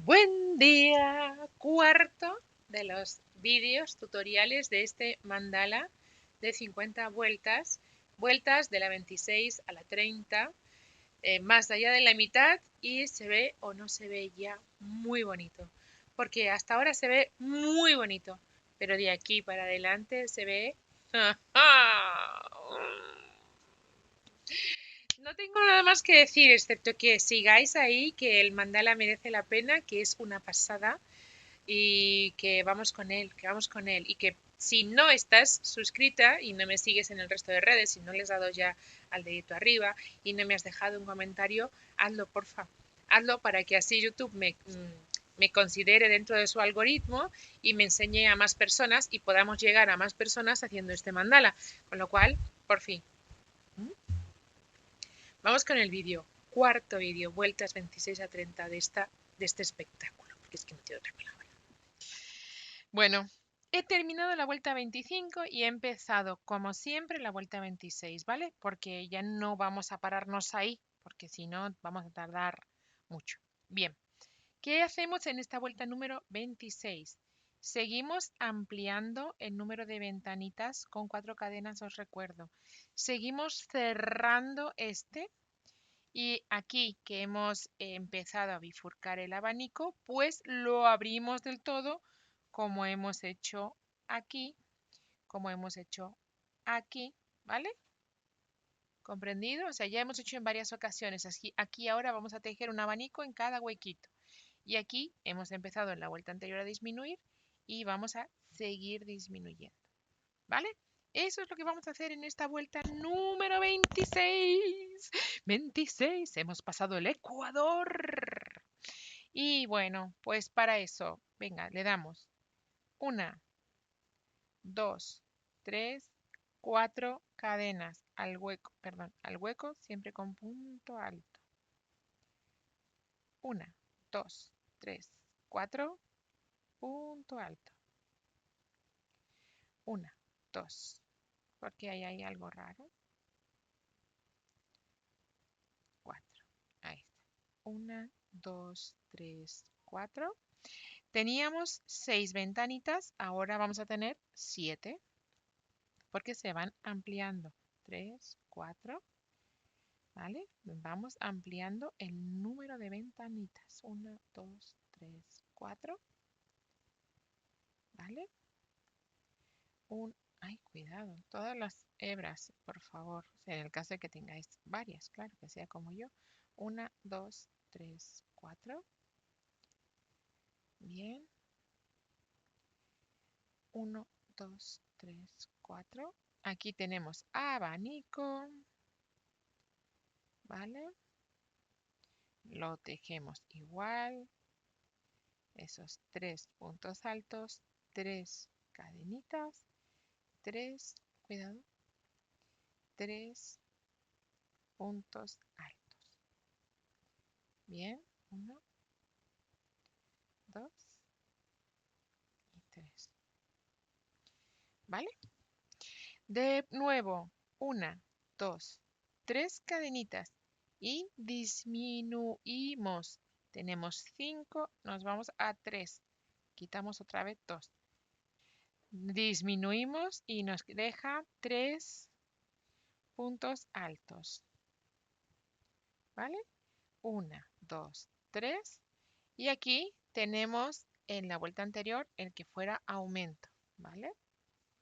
Buen día, cuarto de los vídeos tutoriales de este mandala de 50 vueltas, vueltas de la 26 a la 30, más allá de la mitad y se ve o no se ve ya muy bonito, porque hasta ahora se ve muy bonito, pero de aquí para adelante se ve... No tengo nada más que decir, excepto que sigáis ahí, que el mandala merece la pena, que es una pasada y que vamos con él, que vamos con él. Y que si no estás suscrita y no me sigues en el resto de redes, si no le has dado ya al dedito arriba y no me has dejado un comentario, hazlo, porfa. Hazlo para que así YouTube me considere dentro de su algoritmo y me enseñe a más personas y podamos llegar a más personas haciendo este mandala. Con lo cual, por fin. Vamos con el vídeo. Cuarto vídeo, vueltas 26 a 30 de este espectáculo. Porque es que no tiene otra palabra. Bueno, he terminado la vuelta 25 y he empezado, como siempre, la vuelta 26, ¿vale? Porque ya no vamos a pararnos ahí, porque si no vamos a tardar mucho. Bien, ¿qué hacemos en esta vuelta número 26? Seguimos ampliando el número de ventanitas con 4 cadenas, os recuerdo. Seguimos cerrando este y aquí que hemos empezado a bifurcar el abanico, pues lo abrimos del todo como hemos hecho aquí, como hemos hecho aquí, ¿vale? ¿Comprendido? O sea, ya hemos hecho en varias ocasiones. Aquí ahora vamos a tejer un abanico en cada huequito. Y aquí hemos empezado en la vuelta anterior a disminuir y vamos a seguir disminuyendo, ¿vale? Eso es lo que vamos a hacer en esta vuelta número 26. 26, hemos pasado el Ecuador. Y bueno, pues para eso, venga, le damos 1, 2, 3, 4 cadenas al hueco, perdón, al hueco siempre con punto alto. 1, 2, 3, 4, punto alto. 1, 2, porque ahí hay algo raro. 4, ahí está. 1, 2, 3, 4. Teníamos 6 ventanitas, ahora vamos a tener 7 porque se van ampliando. 3, 4, ¿vale? Vamos ampliando el número de ventanitas. 1, 2, 3, 4, ¿vale? Ay, cuidado, todas las hebras, por favor. O sea, en el caso de que tengáis varias, claro, que sea como yo. 1, 2, 3, 4. Bien. 1, 2, 3, 4. Aquí tenemos abanico, ¿vale? Lo tejemos igual. Esos 3 puntos altos, 3 cadenitas, 3, cuidado, 3 puntos altos. Bien, 1, 2 y 3. ¿Vale? De nuevo, 1, 2, 3 cadenitas y disminuimos. Tenemos 5, nos vamos a 3. Quitamos otra vez 2. Disminuimos y nos deja 3 puntos altos. ¿Vale? 1, 2, 3. Y aquí tenemos en la vuelta anterior el que fuera aumento. ¿Vale?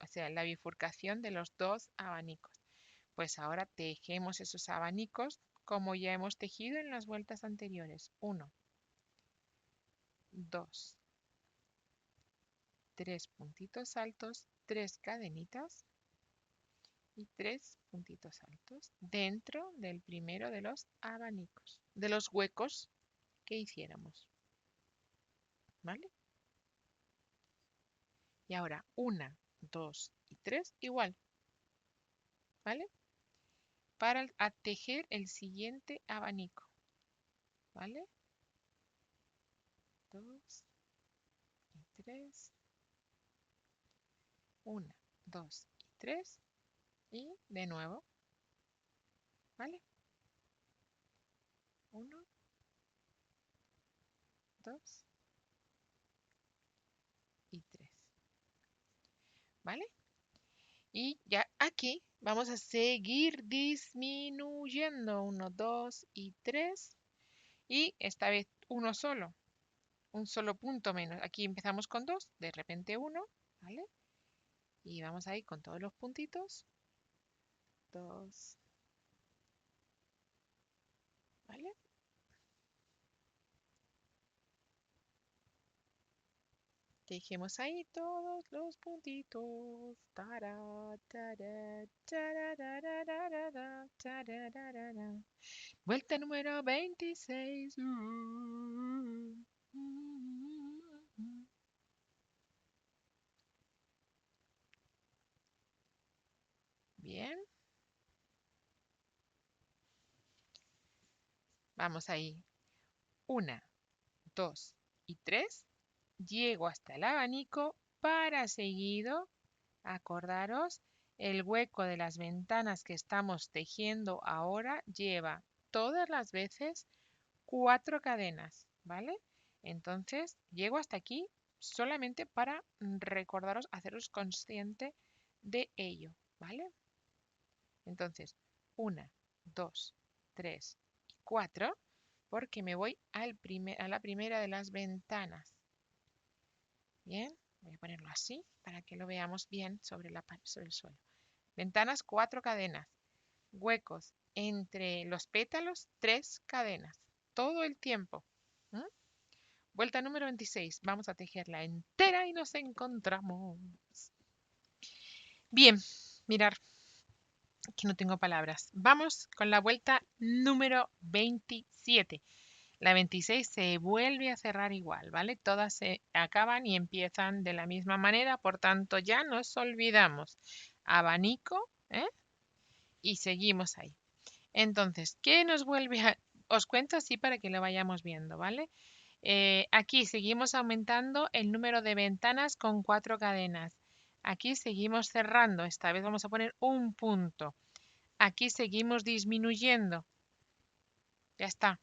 O sea, la bifurcación de los dos abanicos. Pues ahora tejemos esos abanicos como ya hemos tejido en las vueltas anteriores. 1, 2, 3 puntitos altos, 3 cadenitas y 3 puntitos altos dentro del primero de los abanicos, de los huecos que hiciéramos. ¿Vale? Y ahora 1, 2 y 3 igual. ¿Vale? Para tejer el siguiente abanico. ¿Vale? 2 y 3. 1, 2 y 3. Y de nuevo. ¿Vale? 1, 2 y 3. ¿Vale? Y ya aquí vamos a seguir disminuyendo. 1, 2 y 3. Y esta vez uno solo. Un solo punto menos. Aquí empezamos con 2, de repente 1, ¿vale? Y vamos a ir con todos los puntitos. 2, ¿vale? Dejemos ahí todos los puntitos. Tara, tara, tararararara, tarararara. Vuelta número 26. Bien. Vamos ahí. 1, 2 y 3. Llego hasta el abanico para seguido, acordaros, el hueco de las ventanas que estamos tejiendo ahora lleva todas las veces 4 cadenas, ¿vale? Entonces, llego hasta aquí solamente para recordaros, haceros consciente de ello, ¿vale? Entonces, 1, 2, 3 y 4, porque me voy a la primera de las ventanas. Bien, voy a ponerlo así para que lo veamos bien sobre el suelo. Ventanas, 4 cadenas. Huecos entre los pétalos, 3 cadenas. Todo el tiempo. ¿Mm? Vuelta número 26. Vamos a tejerla entera y nos encontramos. Bien, mirar, que no tengo palabras. Vamos con la vuelta número 27. La 26 se vuelve a cerrar igual, ¿vale? Todas se acaban y empiezan de la misma manera, por tanto ya nos olvidamos. Abanico, ¿eh? Y seguimos ahí. Entonces, ¿qué nos vuelve a...? Os cuento así para que lo vayamos viendo, ¿vale? Aquí seguimos aumentando el número de ventanas con 4 cadenas. Aquí seguimos cerrando, esta vez vamos a poner un punto. Aquí seguimos disminuyendo. Ya está.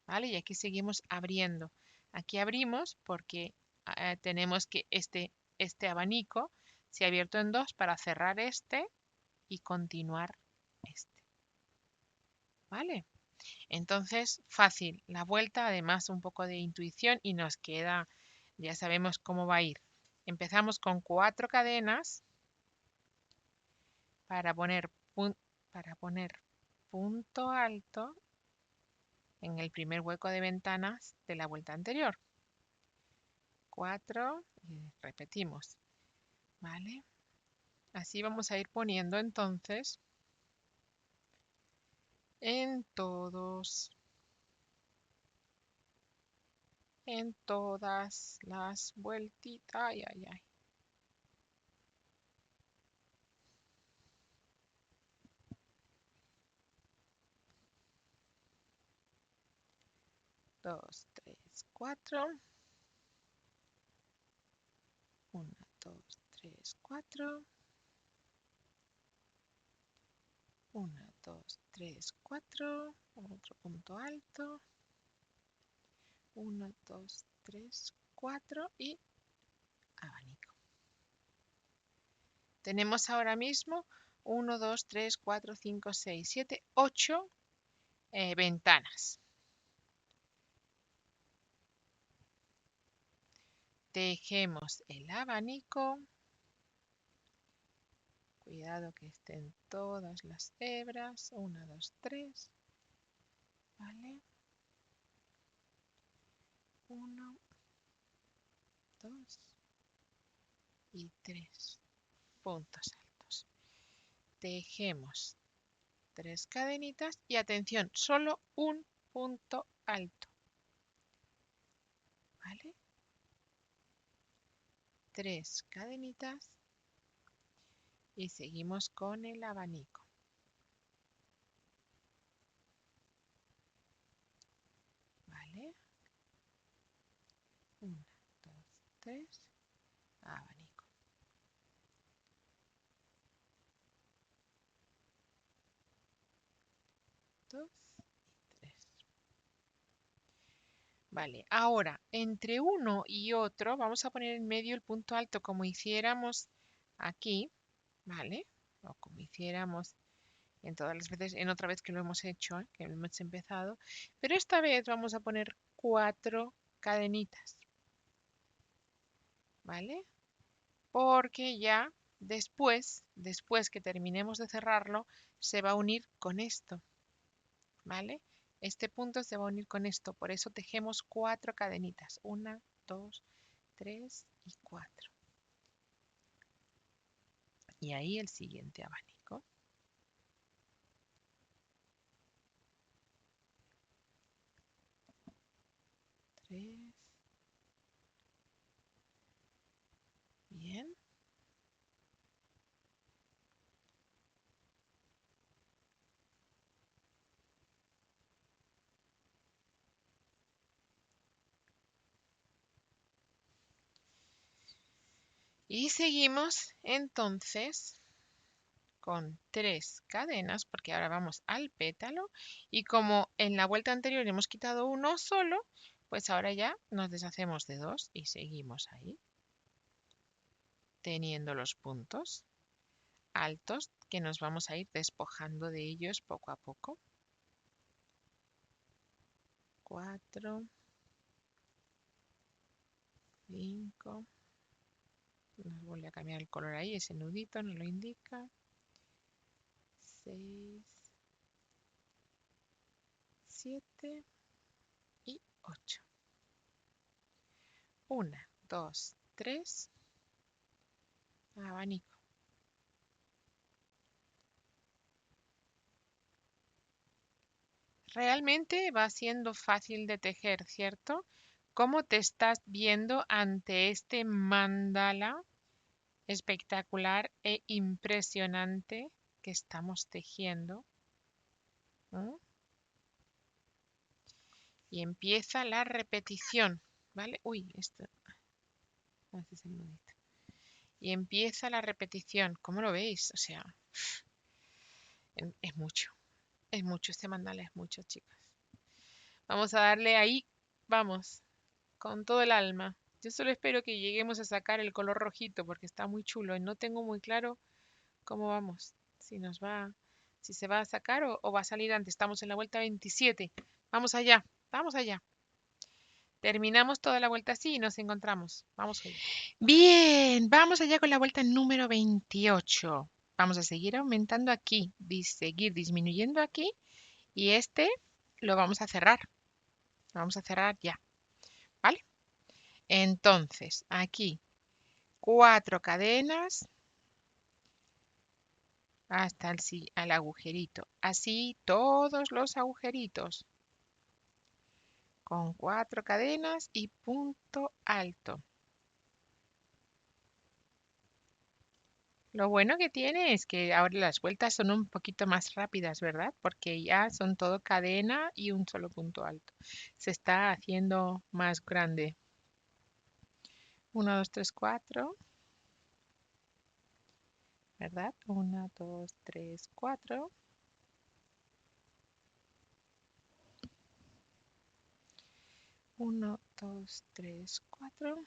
¿Vale? Y aquí seguimos abriendo. Aquí abrimos porque tenemos que este abanico se ha abierto en 2 para cerrar este y continuar este. ¿Vale? Entonces, fácil. La vuelta, además un poco de intuición y nos queda, ya sabemos cómo va a ir. Empezamos con 4 cadenas para poner punto alto en el primer hueco de ventanas de la vuelta anterior. 4 y repetimos, ¿vale? Así vamos a ir poniendo entonces en todas las vueltitas. Ay, ay, ay. 2, 3, 4. 1, 2, 3, 4. 1, 2, 3, 4. Otro punto alto. 1, 2, 3, 4 y abanico. Tenemos ahora mismo 1, 2, 3, 4, 5, 6, 7, 8 ventanas. Tejemos el abanico. Cuidado que estén todas las hebras. 1, 2, 3. ¿Vale? 1, 2 y 3 puntos altos. Tejemos 3 cadenitas y atención, solo un punto alto. ¿Vale? 3 cadenitas y seguimos con el abanico. ¿Vale? 1, 2, 3, abanico. 2 y 3. Vale, ahora entre uno y otro vamos a poner en medio el punto alto como hiciéramos aquí, ¿vale? O como hiciéramos en todas las veces, en otra vez que lo hemos hecho, que lo hemos empezado, pero esta vez vamos a poner 4 cadenitas, ¿vale? Porque ya después que terminemos de cerrarlo, se va a unir con esto, ¿vale? Este punto se va a unir con esto, por eso tejemos 4 cadenitas, 1, 2, 3 y 4. Y ahí el siguiente abanico. Tres. Bien. Y seguimos entonces con 3 cadenas, porque ahora vamos al pétalo. Y como en la vuelta anterior hemos quitado uno solo, pues ahora ya nos deshacemos de 2 y seguimos ahí, teniendo los puntos altos que nos vamos a ir despojando de ellos poco a poco. 4, 5, nos vuelve a cambiar el color ahí, ese nudito nos lo indica. 6, 7 y 8. 1, 2, 3, abanico. Realmente va siendo fácil de tejer, ¿cierto? ¿Cómo te estás viendo ante este mandala espectacular e impresionante que estamos tejiendo? ¿Mm? Y empieza la repetición, ¿vale? Uy, esto este es el nudito. Y empieza la repetición. ¿Cómo lo veis? O sea, es mucho, este mandala es mucho, chicas. Vamos a darle ahí, vamos, con todo el alma. Yo solo espero que lleguemos a sacar el color rojito porque está muy chulo y no tengo muy claro cómo vamos. Si se va a sacar o va a salir antes. Estamos en la vuelta 27. Vamos allá, vamos allá. Terminamos toda la vuelta así y nos encontramos. Vamos allá. Bien, vamos allá con la vuelta número 28. Vamos a seguir aumentando aquí, seguir disminuyendo aquí y este lo vamos a cerrar. Lo vamos a cerrar ya, ¿vale? Entonces, aquí 4 cadenas hasta el agujerito. Así todos los agujeritos con 4 cadenas y punto alto. Lo bueno que tiene es que ahora las vueltas son un poquito más rápidas, ¿verdad? Porque ya son todo cadena y un solo punto alto. Se está haciendo más grande. 1, 2, 3, 4. ¿Verdad? 1, 2, 3, 4. 1, 2, 3, 4.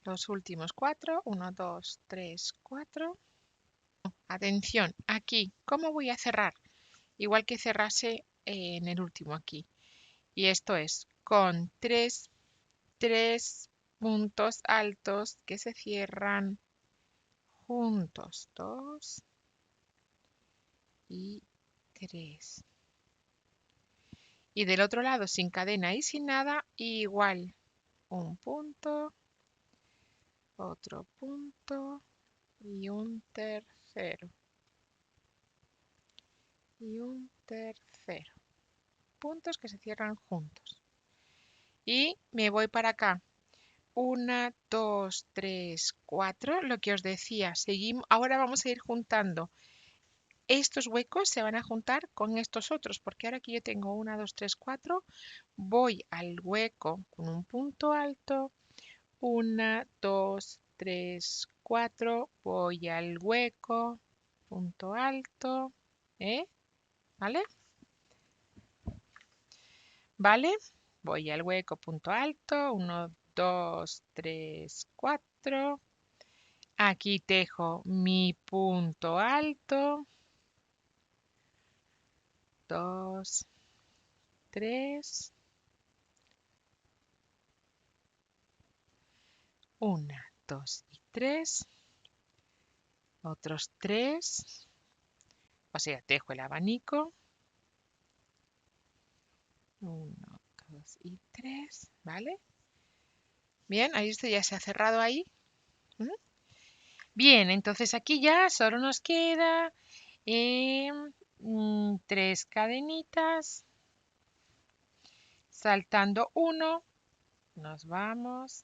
Los últimos 4. 1, 2, 3, 4. Atención, aquí, ¿cómo voy a cerrar? Igual que cerrase en el último aquí. Y esto es con tres puntos altos que se cierran juntos. 2 y 3. Y del otro lado, sin cadena y sin nada, igual. Un punto, otro punto y un tercero. Y un tercero. Puntos que se cierran juntos. Y me voy para acá. 1, 2, 3, 4. Lo que os decía, seguimos. Ahora vamos a ir juntando estos huecos se van a juntar con estos otros, porque ahora aquí yo tengo 1, 2, 3, 4, voy al hueco con un punto alto, 1, 2, 3, 4, voy al hueco, punto alto, ¿vale? ¿Vale? Voy al hueco, punto alto, 1, 2, 3, 4. Aquí tejo mi punto alto, 2, 3, 1, 2 y 3, otros 3, o sea, tejo el abanico, 1, 2 y 3, ¿vale? Bien, ahí esto ya se ha cerrado ahí. ¿Mm? Bien, entonces aquí ya solo nos queda 3 cadenitas, saltando 1, nos vamos.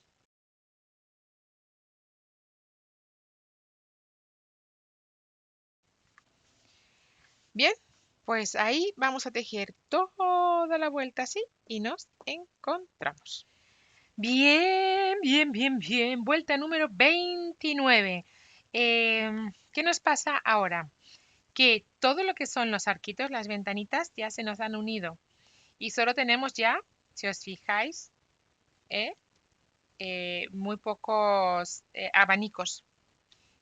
Bien, pues ahí vamos a tejer toda la vuelta así y nos encontramos. Bien, bien, bien, bien. Vuelta número 29. ¿Qué nos pasa ahora? Que todo lo que son los arquitos, las ventanitas, ya se nos han unido. Y solo tenemos ya, si os fijáis, muy pocos abanicos.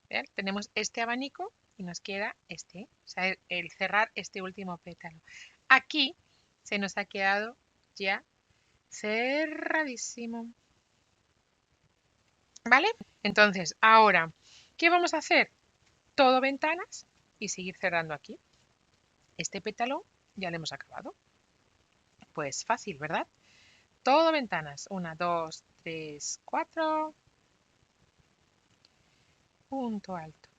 ¿Ven? Tenemos este abanico y nos queda este, o sea, el cerrar este último pétalo. Aquí se nos ha quedado ya cerradísimo. ¿Vale? Entonces, ahora, ¿qué vamos a hacer? Todo ventanas y seguir cerrando aquí. Este pétalo ya lo hemos acabado. Pues fácil, ¿verdad? Todo ventanas. 1, 2, 3, 4. Punto alto.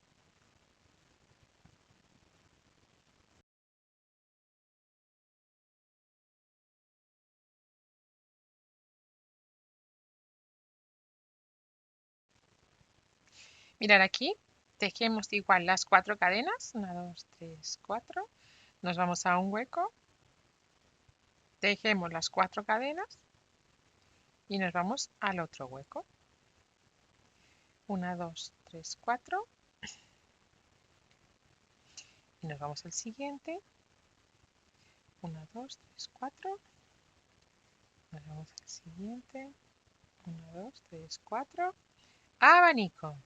Mirad aquí, tejemos igual las 4 cadenas. 1, 2, 3, 4. Nos vamos a un hueco. Tejemos las 4 cadenas y nos vamos al otro hueco. 1, 2, 3, 4. Y nos vamos al siguiente. 1, 2, 3, 4. Nos vamos al siguiente. 1, 2, 3, 4. Abanico.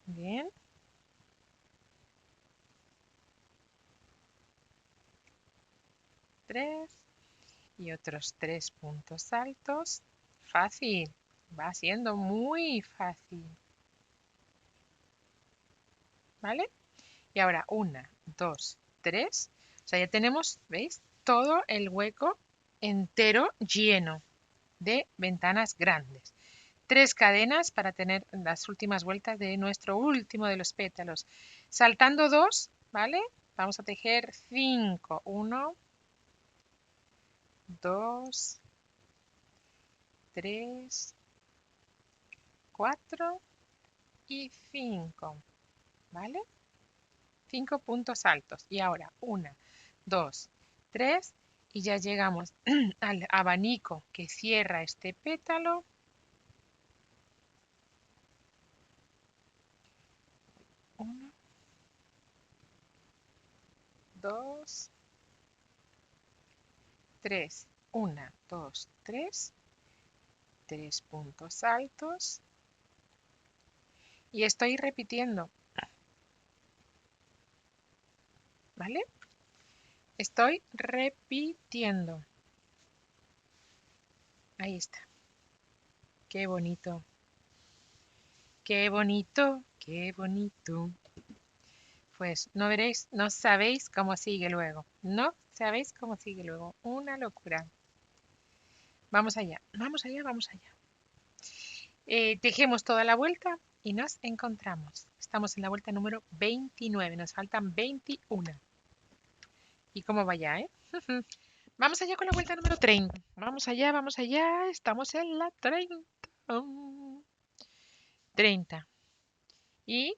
Bien. Tres. Y otros 3 puntos altos. Fácil. Va siendo muy fácil. ¿Vale? Y ahora 1, 2, 3. O sea, ya tenemos, ¿veis? Todo el hueco entero lleno de ventanas grandes. 3 cadenas para tener las últimas vueltas de nuestro último de los pétalos. Saltando 2, ¿vale? Vamos a tejer 5. 1, 2, 3, 4 y 5, ¿vale? 5 puntos altos. Y ahora 1, 2, 3 y ya llegamos al abanico que cierra este pétalo. 1, 2, 3. 1, 2, 3. 3 puntos altos. Y estoy repitiendo. ¿Vale? Estoy repitiendo. Ahí está. Qué bonito. Qué bonito. Qué bonito. Pues no veréis, no sabéis cómo sigue luego. No sabéis cómo sigue luego. Una locura. Vamos allá, vamos allá, vamos allá. Tejemos toda la vuelta y nos encontramos. Estamos en la vuelta número 29. Nos faltan 21. ¿Y cómo vaya, Vamos allá con la vuelta número 30. Vamos allá, vamos allá. Estamos en la 30. 30. Y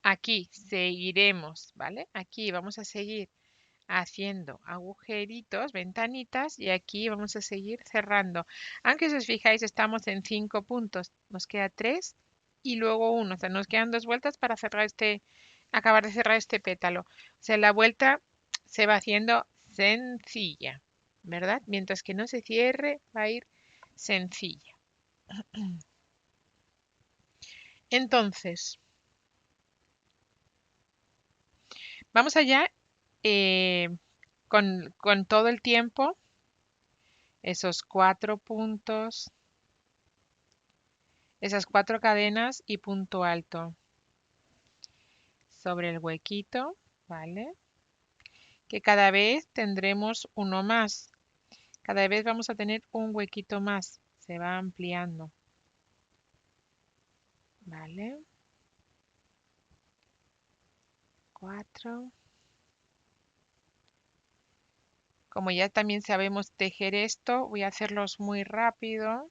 Aquí seguiremos, ¿vale? Aquí vamos a seguir haciendo agujeritos, ventanitas, y aquí vamos a seguir cerrando. Aunque si os fijáis, estamos en 5 puntos. Nos queda 3 y luego 1. O sea, nos quedan 2 vueltas para cerrar acabar de cerrar este pétalo. O sea, la vuelta se va haciendo sencilla, ¿verdad? Mientras que no se cierre, va a ir sencilla. Entonces, vamos allá con todo el tiempo, esos 4 puntos, esas 4 cadenas y punto alto sobre el huequito, ¿vale? Que cada vez tendremos uno más. Cada vez vamos a tener un huequito más. Se va ampliando, ¿vale? 4. Como ya también sabemos tejer esto, voy a hacerlos muy rápido.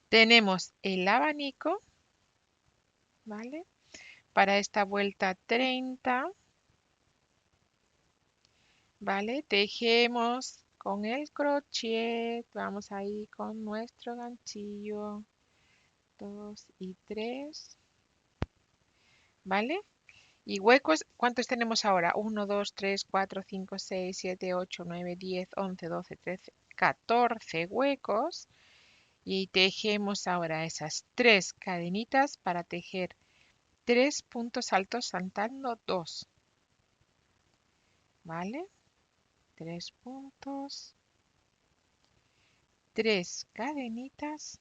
Tenemos el abanico, ¿vale? Para esta vuelta 30, ¿vale? Tejemos con el crochet, vamos ahí con nuestro ganchillo, 2 y 3, ¿vale? Y huecos, ¿cuántos tenemos ahora? 1, 2, 3, 4, 5, 6, 7, 8, 9, 10, 11, 12, 13, 14 huecos. Y tejemos ahora esas 3 cadenitas para tejer 3 puntos altos saltando 2, ¿vale? 3 puntos, 3 cadenitas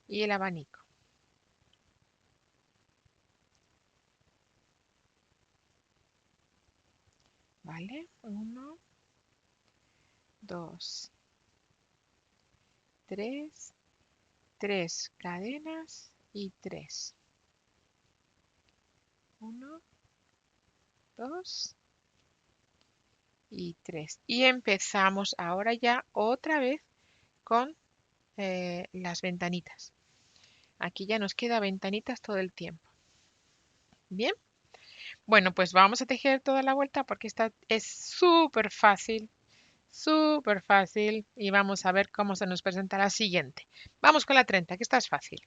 y el abanico. ¿Vale? 1, 2, 3, 3 cadenas y 3. 1, 2 y 3. Y empezamos ahora ya otra vez con las ventanitas. Aquí ya nos queda ventanitas todo el tiempo. Bien. Bueno, pues vamos a tejer toda la vuelta porque esta es súper fácil y vamos a ver cómo se nos presenta la siguiente. Vamos con la 30, que esta es fácil.